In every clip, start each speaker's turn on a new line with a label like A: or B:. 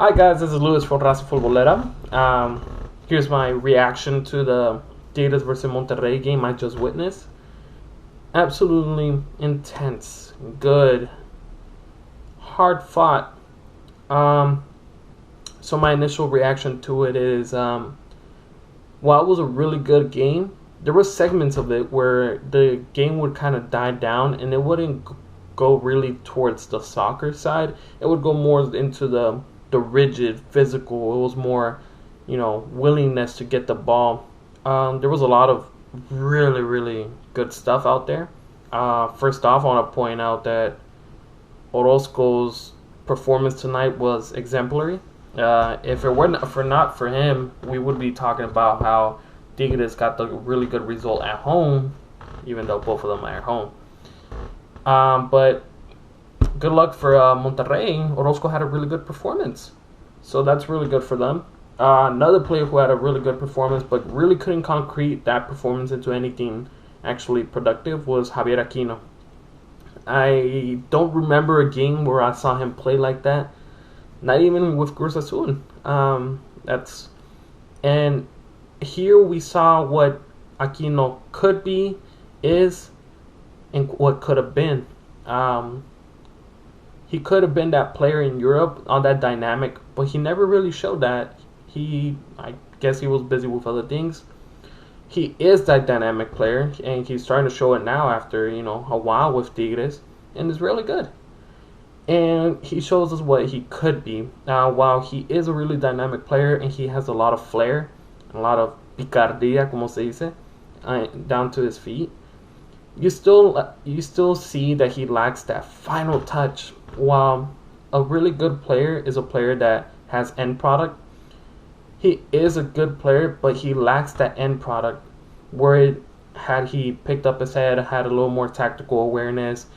A: Hi guys, this is Luis from Raza Futbolera. Here's my reaction to the Tigres versus Monterrey game I just witnessed. Absolutely intense, good, hard fought. So my initial reaction to it is, while it was a really good game, there were segments of it where the game would kind of die down and it wouldn't go really towards the soccer side. It would go more into the rigid physical. It was more, willingness to get the ball. There was a lot of really, really good stuff out there. First off, I want to point out that Orozco's performance tonight was exemplary. If it were not for him, we would be talking about how Tigres got the really good result at home, even though both of them are at home. But good luck for Monterrey. Orozco had a really good performance, so that's really good for them. Another player who had a really good performance but really couldn't concrete that performance into anything actually productive was Javier Aquino. I don't remember a game where I saw him play like that. Not even with Cruz Azul. And here we saw what Aquino could be, is, and what could have been. He could have been that player in Europe on that dynamic, but he never really showed that. I guess he was busy with other things. He is that dynamic player, and he's starting to show it now after a while with Tigres, and it's really good. And he shows us what he could be. While he is a really dynamic player and he has a lot of flair, a lot of picardía, como se dice, down to his feet, you still see that he lacks that final touch. While a really good player is a player that has end product, he is a good player, but he lacks that end product. Had he picked up his head, had a little more tactical awareness,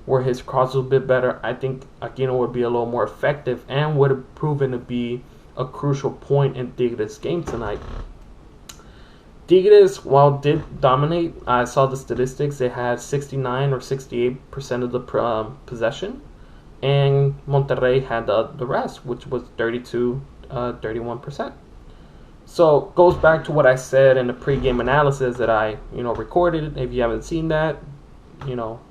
A: where his cross was a bit better, I think Aquino would be a little more effective and would have proven to be a crucial point in Tigres' game tonight. Tigres, while did dominate, I saw the statistics. They had 69 or 68% of the possession, and Monterrey had the rest, which was 31%. So goes back to what I said in the pregame analysis that I recorded. If you haven't seen that,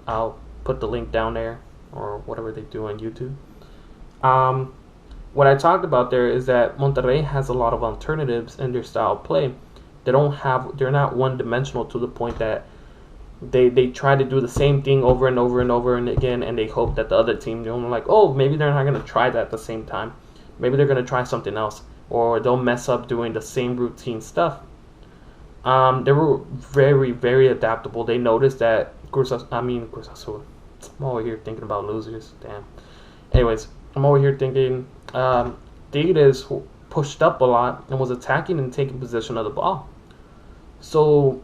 A: I'll put the link down there, or whatever they do on YouTube. What I talked about there is that Monterrey has a lot of alternatives in their style of play. They're not one-dimensional to the point that they try to do the same thing over and over and over and again, and they hope that the other team, maybe they're not going to try that at the same time. Maybe they're going to try something else, or they'll mess up doing the same routine stuff. They were very, very adaptable. They noticed that Cruz Azul. I'm over here thinking about losers. Damn. Anyways, I'm over here thinking Tigres pushed up a lot and was attacking and taking possession of the ball. So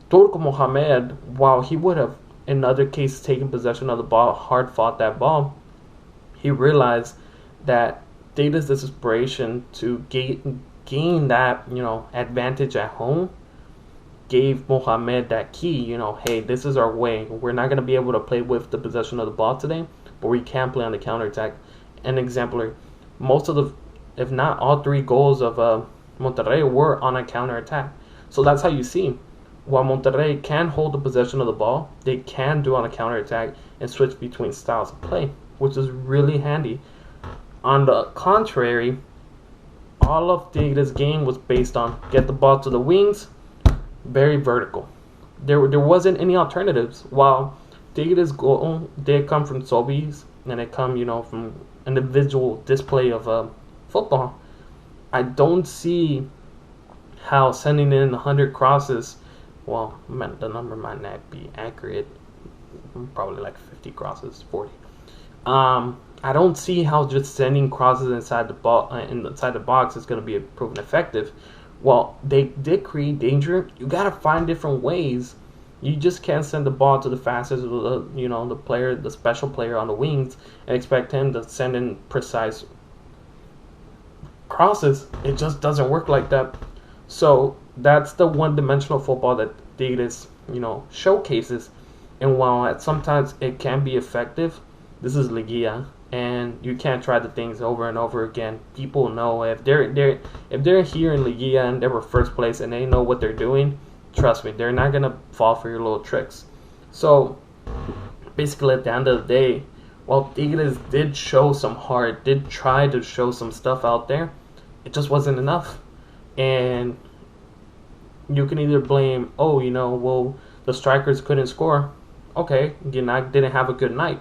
A: Turco Mohamed, while he would have in other cases taken possession of the ball, hard fought that ball, he realized that Tigres' desperation to gain that advantage at home gave Mohamed that key. Hey, this is our way. We're not going to be able to play with the possession of the ball today, but we can play on the counterattack. And exemplary, most of the, if not all three goals of Monterrey were on a counterattack. So that's how you see, while Monterrey can hold the possession of the ball, they can do on a counterattack and switch between styles of play, which is really handy. On the contrary, all of Tigres' game was based on get the ball to the wings, very vertical. There wasn't any alternatives. While Tigres' goal did come from Sobis, and it come from individual display of football, I don't see how sending in 100 crosses, well, the number might not be accurate, probably like 50 crosses, 40. I don't see how just sending crosses inside the box is going to be proven effective. Well, they did create danger. You gotta find different ways. You just can't send the ball to the fastest, the special player on the wings, and expect him to send in precise crosses. It just doesn't work like that. So that's the one-dimensional football that Tigres, showcases. And while sometimes it can be effective, this is Liguilla. and you can't try the things over and over again. People know if they're here in Liga and they were first place and they know what they're doing. Trust me, they're not gonna fall for your little tricks. So basically, at the end of the day, while Tigres did show some heart, did try to show some stuff out there, it just wasn't enough. And you can either blame, well, the strikers couldn't score. Okay, Gignac didn't have a good night.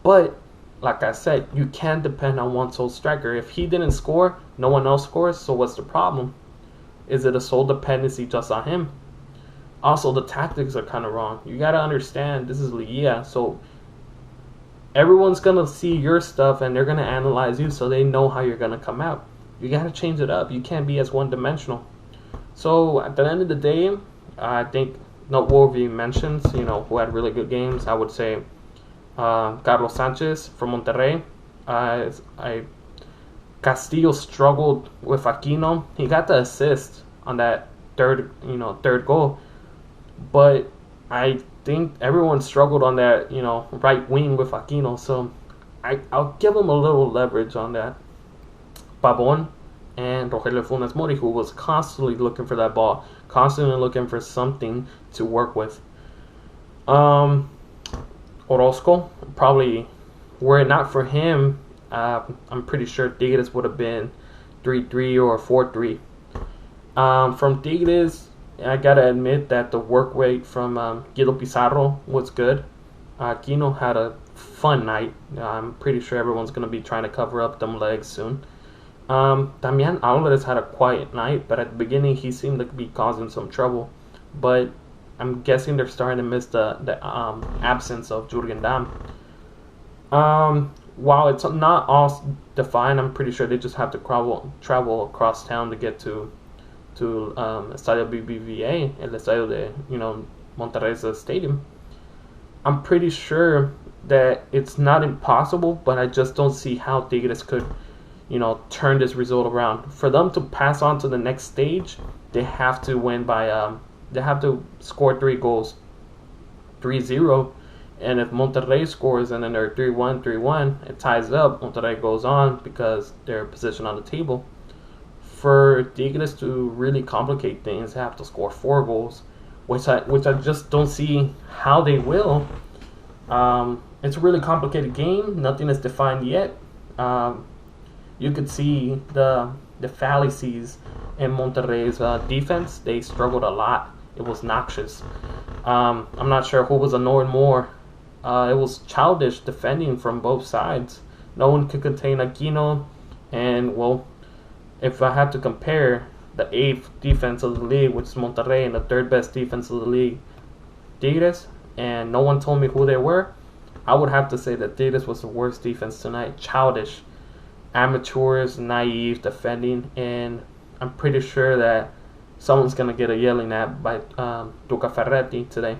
A: But, like I said, you can't depend on one sole striker. If he didn't score, no one else scores, so what's the problem? Is it a sole dependency just on him? Also, the tactics are kind of wrong. You got to understand, this is Liga, so everyone's going to see your stuff and they're going to analyze you so they know how you're going to come out. You got to change it up. You can't be as one-dimensional. So, at the end of the day, I think noteworthy mentions, who had really good games. I would say Carlos Sanchez from Monterrey. Castillo struggled with Aquino. He got the assist on that third goal. But I think everyone struggled on that, right wing with Aquino. So I'll give him a little leverage on that. Pavon and Rogelio Funes Mori, who was constantly looking for that ball, constantly looking for something to work with. Orozco, probably, were it not for him, I'm pretty sure Tigres would have been 3-3 or 4-3. From Tigres, I gotta admit that the work rate from Guido Pizarro was good. Aquino had a fun night. I'm pretty sure everyone's gonna be trying to cover up them legs soon. Damian Alvarez had a quiet night, but at the beginning he seemed to be causing some trouble. But I'm guessing they're starting to miss the absence of Jurgen Damm. While it's not all defined, I'm pretty sure they just have to travel across town to get to Estadio BBVA, el estadio de Monterrey's stadium. I'm pretty sure that it's not impossible, but I just don't see how Tigres could turn this result around. For them to pass on to the next stage, they have to win by they have to score 3 goals, 3-0, and if Monterrey scores and then they're 3-1, it ties up. Monterrey goes on because they're positioned on the table. For Tigres to really complicate things, they have to score 4 goals, which I just don't see how they will. It's a really complicated game. Nothing is defined yet. You could see the fallacies in Monterrey's defense. They struggled a lot. It was noxious. I'm not sure who was annoyed more. It was childish defending from both sides. No one could contain Aquino, and well, if I had to compare the 8th defense of the league, which is Monterrey, and the 3rd best defense of the league, Tigres, and no one told me who they were, I would have to say that Tigres was the worst defense tonight. Childish, amateurs, naive defending, and I'm pretty sure that someone's going to get a yelling at by Luca Ferretti today.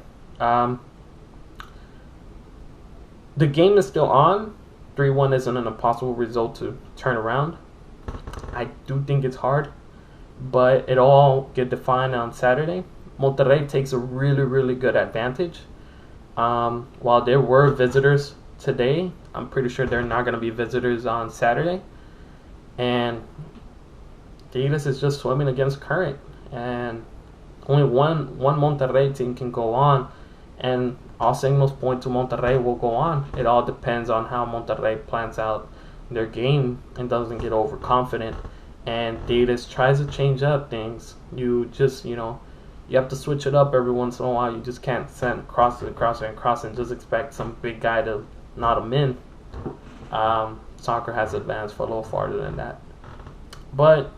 A: The game is still on. 3-1 isn't an impossible result to turn around. I do think it's hard, but it all get defined on Saturday. Monterrey takes a really, really good advantage. While there were visitors today, I'm pretty sure they're not going to be visitors on Saturday. And Tigres is just swimming against current. And only one Monterrey team can go on. And all signals point to Monterrey will go on. It all depends on how Monterrey plans out their game and doesn't get overconfident. And Tigres tries to change up things. You just, you have to switch it up every once in a while. You just can't send cross and just expect some big guy to knot them in. Soccer has advanced for a little farther than that. But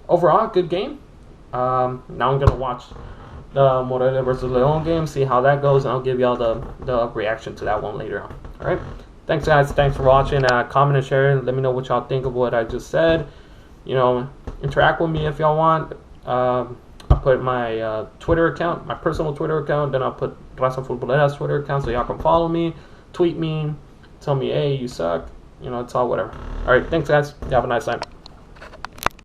A: overall, good game. Now I'm going to watch the Morelia versus Leon game, see how that goes, and I'll give y'all the reaction to that one later on. Alright? Thanks, guys. Thanks for watching. Comment and share. Let me know what y'all think of what I just said. Interact with me if y'all want. I'll put my Twitter account, my personal Twitter account, then I'll put Raza Futbolera's Twitter account so y'all can follow me, tweet me, tell me, hey, you suck. It's all whatever. Alright, thanks, guys. You have a nice night.